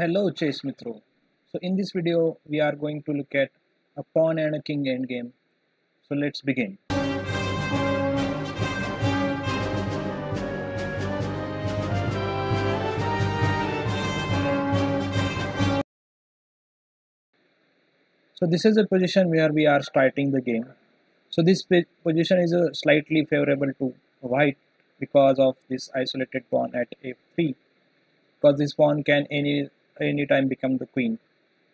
Hello Chess Mitra. So in this video we are going to look at a pawn and a king endgame. So let's begin. So this is a position where we are starting the game. So this position is slightly favorable to white because of this isolated pawn at f3, because this pawn can any time become the queen.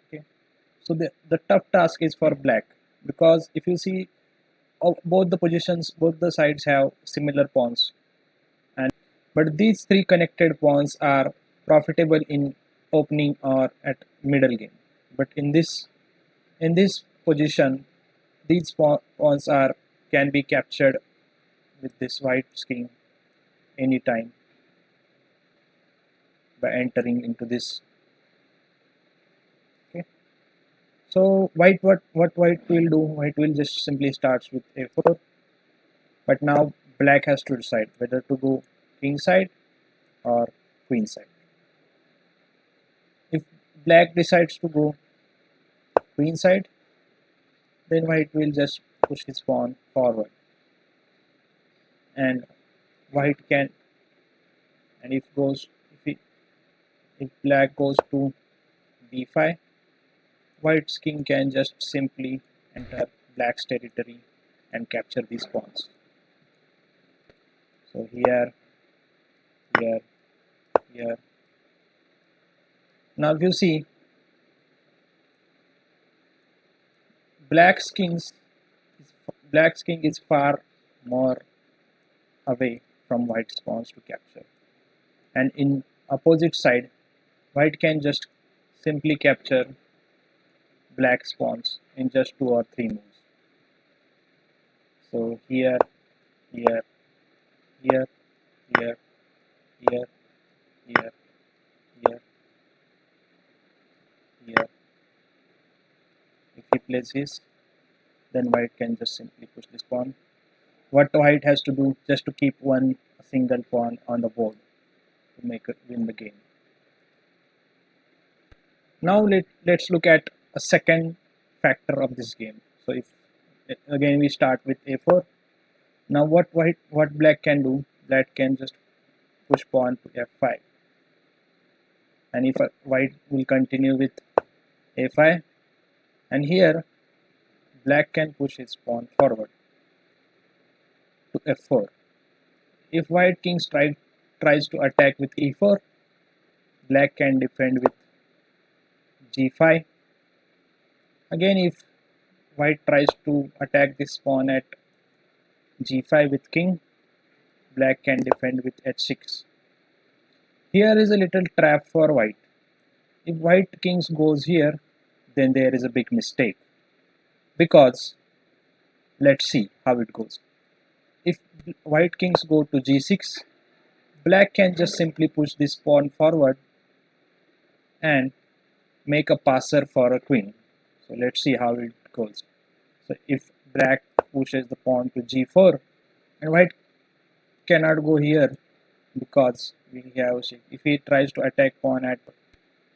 Okay. So the tough task is for black, because if you see both the positions, both the sides have similar pawns, and but these three connected pawns are profitable in opening or at middle game. But in this position, these pawns are can be captured with this white king anytime by entering into this. Okay. So what white will do? White will just simply starts with a4. But now black has to decide whether to go king side or queen side. If black decides to go queen side, then white will just push his pawn forward, and white can, and if black goes to b5, white's king can just simply enter black's territory and capture these pawns. So here, here, here. Now if you see, black's kings black's king is far more away from white's pawns to capture, and in opposite side, white can just simply capture black pawns in just 2 or 3 moves. So here, here, here, here, here, here, here, here. If he plays his, then white can just simply push this pawn. What white has to do just to keep one single pawn on the board to make it win the game. Now let's look at a second factor of this game. So if again we start with a4. Now what black can do? Black can just push pawn to f5, and if white will continue with a5, and here black can push his pawn forward to f4. If white king tries to attack with e4, black can defend with g5. Again, if white tries to attack this pawn at g5 with king, black can defend with h6. Here is a little trap for white. If white kings goes here, then there is a big mistake, because let's see how it goes. If white kings go to g6, black can just simply push this pawn forward and make a passer for a queen. So let's see how it goes. So if black pushes the pawn to g4, and white cannot go here because we have, if he tries to attack pawn at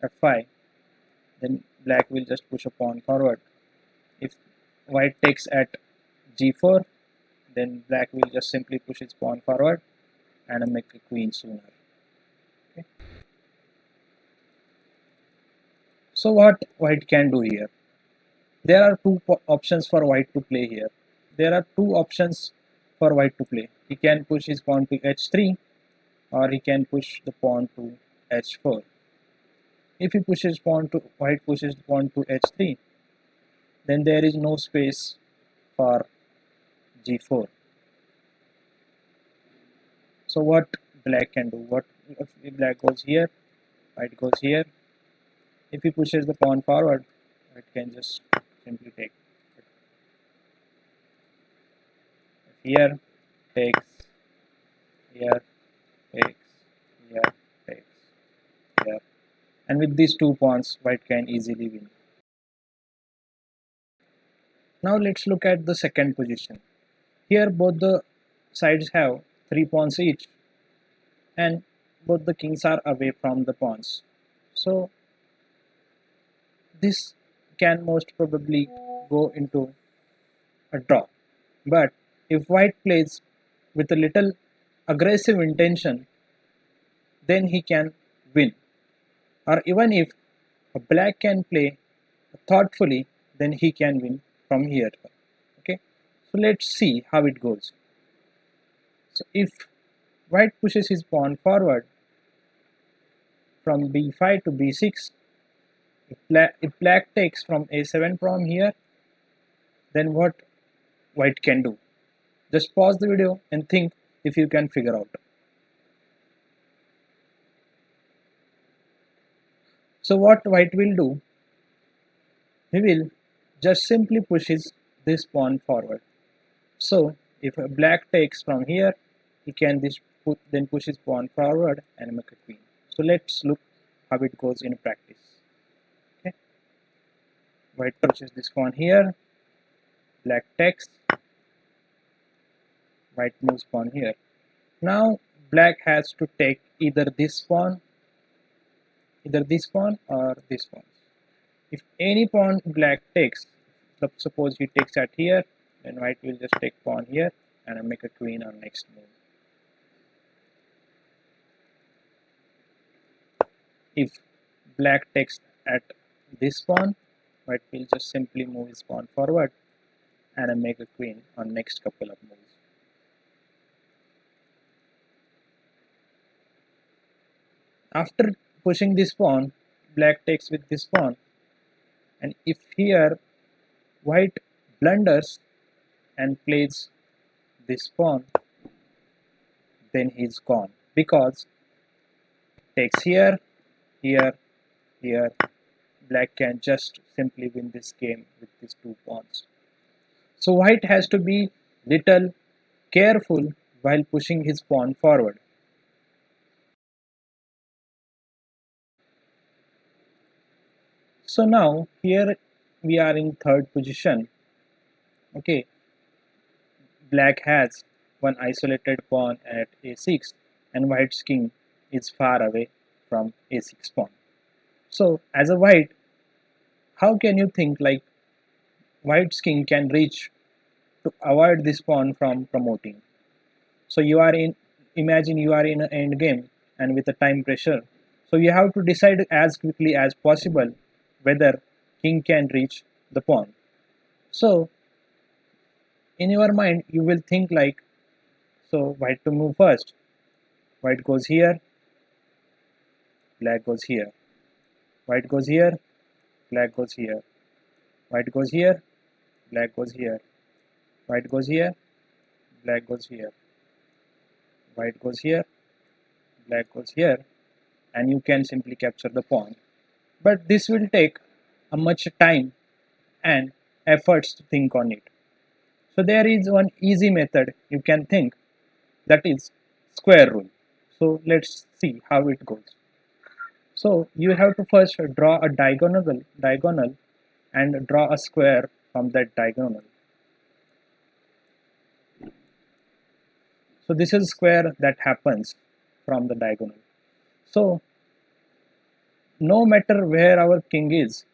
f5, then black will just push a pawn forward. If white takes at g4, then black will just simply push its pawn forward and make a queen sooner. Okay. So what white can do here? There are two options for white to play here. There are two options for white to play. He can push his pawn to h3, or he can push the pawn to h4. If he pushes white pushes the pawn to h3, then there is no space for g4. So what black can do? What if black goes here, white goes here? If he pushes the pawn forward, white can just simply take it. Here takes, here takes, here takes, here, and with these two pawns, white can easily win. Now let's look at the second position. Here both the sides have 3 pawns each, and both the kings are away from the pawns. So this can most probably go into a draw. But if white plays with a little aggressive intention, then he can win. Or even if a black can play thoughtfully, then he can win from here. Okay, so let's see how it goes. So if white pushes his pawn forward from b5 to b6, if black takes from a7 from here, then what white can do? Just pause the video and think if you can figure out. So what white will do, he will just simply pushes this pawn forward. So if a black takes from here, he can then push his pawn forward and make a queen. So let's look how it goes in practice. Okay, white pushes this pawn here, black takes, white moves pawn here. Now black has to take either this pawn or this pawn. If any pawn black takes, suppose he takes at here, then white will just take pawn here and make a queen on next move. If black takes at this pawn, white will just simply move his pawn forward and make a queen on next couple of moves. After pushing this pawn, black takes with this pawn, and if here white blunders and plays this pawn, then he's gone, because takes here, here, here, black can just simply win this game with these two pawns. So white has to be little careful while pushing his pawn forward. So now here we are in third position. Okay, black has one isolated pawn at a6 and white's king is far away from a6 pawn. So as a white, how can you think like white's king can reach to avoid this pawn from promoting? So you are in, imagine you are in an end game and with a time pressure. So you have to decide as quickly as possible whether king can reach the pawn. So in your mind you will think like, so white to move first, white goes here, black goes here, white goes here, black goes here, white goes here, black goes here, white goes here, black goes here, white goes here, black goes here, and you can simply capture the pawn. But this will take a much time and efforts to think on it. So there is one easy method you can think, that is square rule. So let's see how it goes. So you have to first draw a diagonal and draw a square from that diagonal. So this is square that happens from the diagonal. So no matter where our king is,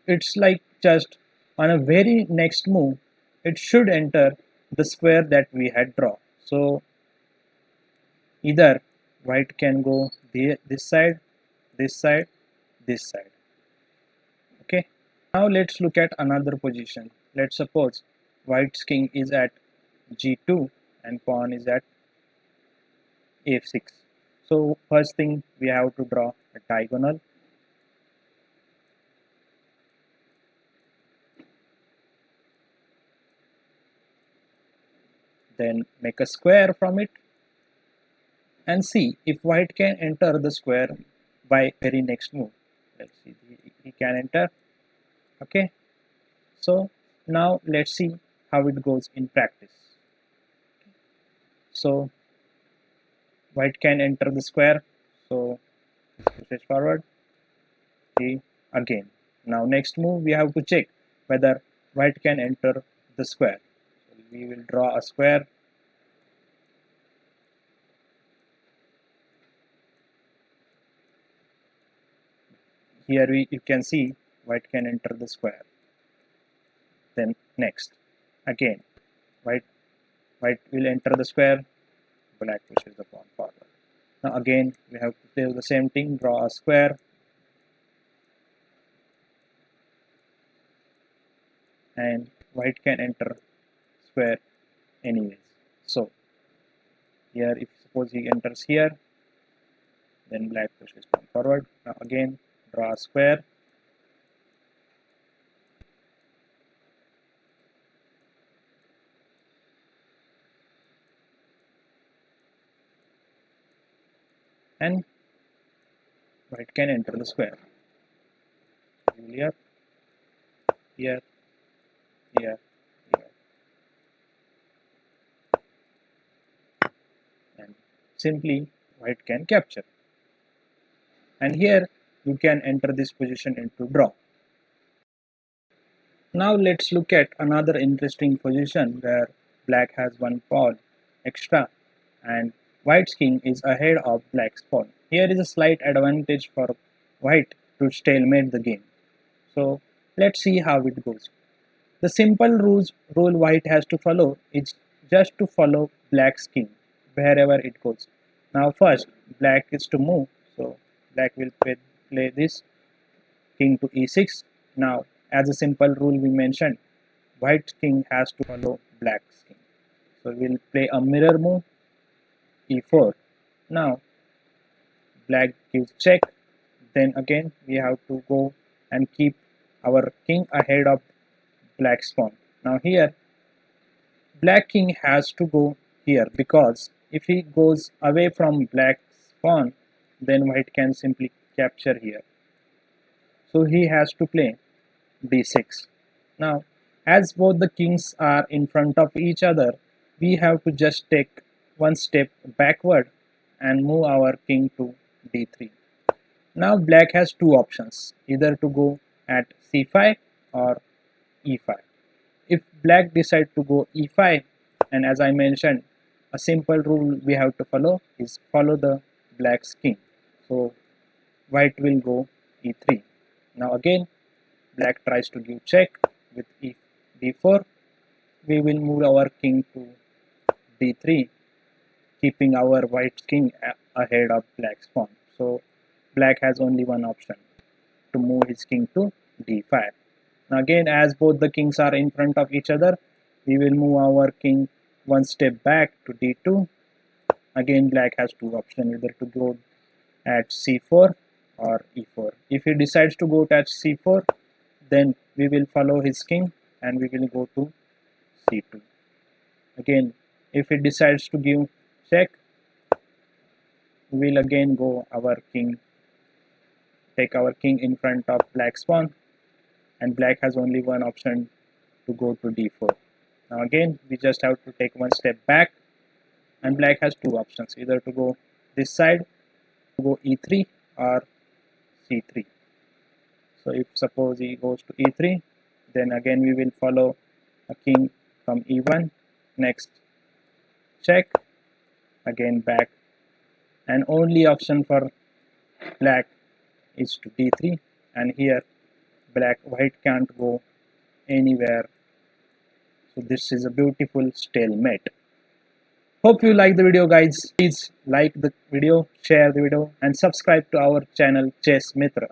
it's like just on a very next move, it should enter the square that we had drawn. So either white can go this side, this side, this side. Okay. Now let's look at another position. Let's suppose white's king is at g2 and pawn is at a6. So first thing we have to draw a diagonal. Then make a square from it and see if white can enter the square by very next move. Let's see, he can enter. Okay, so now let's see how it goes in practice. So white can enter the square, so push forward, he again. Now next move we have to check whether white can enter the square. So we will draw a square. Here you can see white can enter the square. Then next, again, white will enter the square, black pushes the pawn forward. Now again we have to do the same thing, draw a square, and white can enter square anyways. So here, if suppose he enters here, then black pushes pawn forward. Now again draw a square, and white can enter the square. Here, here, here, here, and simply white can capture. And here you can enter this position into draw. Now let's look at another interesting position where black has one pawn extra and white's king is ahead of black's pawn. Here is a slight advantage for white to stalemate the game. So let's see how it goes. The simple rule white has to follow is just to follow black's king wherever it goes. Now first black is to move, so black will play this king to e6. Now as a simple rule we mentioned, white's king has to follow black's king. So we'll play a mirror move, e4. Now black gives check, then again we have to go and keep our king ahead of black's pawn. Now here black king has to go here, because if he goes away from black's pawn, then white can simply capture here. So he has to play d6. Now as both the kings are in front of each other, we have to just take one step backward and move our king to d3. Now black has two options, either to go at c5 or e5. If black decide to go e5, and as I mentioned, a simple rule we have to follow is follow the black's king. So white will go e3. Now again black tries to give check with d4. We will move our king to d3, keeping our white king ahead of black's pawn. So black has only one option, to move his king to d5. Now again, as both the kings are in front of each other, we will move our king one step back to d2. Again black has two options, either to go at c4 or e4. If he decides to go at c4, then we will follow his king and we will go to c2. Again, if he decides to give check, we will again go our king, take our king in front of black's pawn, and black has only one option, to go to d4. Now again we just have to take one step back, and black has two options, either to go this side, to go e3 or c3. So if suppose he goes to e3, then again we will follow a king from e1, next check, again back, and only option for black is to d3, and here white can't go anywhere. So this is a beautiful stalemate. Hope you like the video, guys. Please like the video, share the video, and subscribe to our channel Chess Mitra.